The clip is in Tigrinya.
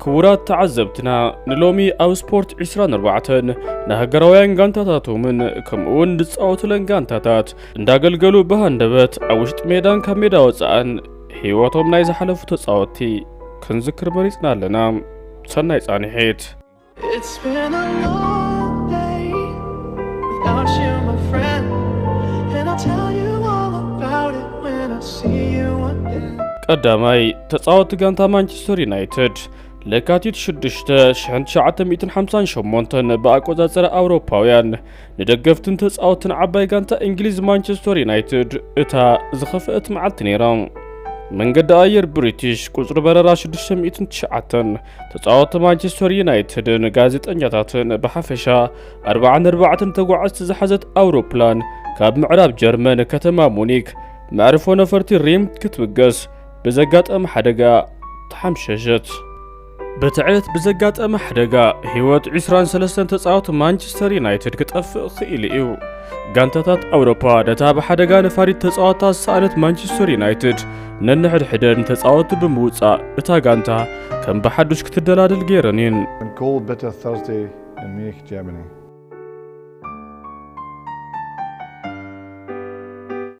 كورات تعذبتنا نلومي أو سبورت 24 نهجروين غانتاتاتومن كمون دصاوتلن غانتاتات እንዳገልገሉ በሃንደበት አውሽጥ ሜዳን ከሜዳ ወጻን ህይወቶም ናይ ዘሐለፉ ተጻወቲ ክንዝክር መሪጽና ኣለና ሰናይ ጻንሒት It's been a long day without you my friend and I'll tell you all about it when I see you again ቀዳማይ ተጻወቲ ጋንታ ማንቸስተር ዩናይትድ ለካቲት 6 1958 በአቆጣጠር አውሮፓውያን ንደገፍትን ተጻወትን ዓባይ ጋንታ እንግሊዝ ማንቸስተር ዩናይትድ እታ ዝኸፈት መዓልት ነይራ መንገድ አየር ብሪቲሽ ቁጥር በረራ 609 ተጻወት ማንቸስተር ዩናይትድን ጋዜጠኛታትን በሐፈሻ 44 ተጓዓዝቲ ዝሓዘት አውሮፕላን ካብ ምዕራብ ጀርመን ከተማ ሙኒክ ማዕርፎ ነፈርቲ ሪም ክትብገስ በዘጋጠመ ሓደጋ ተሐምሸሸት በተዕለት በዘጋጠመ ሓደጋ ህይወት 23 ተጻወት ማንቸስተር ዩናይትድ ክጠፍእ ኽኢል እዩ ጋንታታት አውሮፓ ደታ በሓደጋ ነፋሪት ተጻወታት ሳነት ማንቸስተር ዩናይትድ ነንሕድሕደን ተጻወት ብምውጻእ እታ ጋንታ ከም በሓዱሽ ክትደላደል ገይረኒን Cold bitter Thursday in Munich, Germany.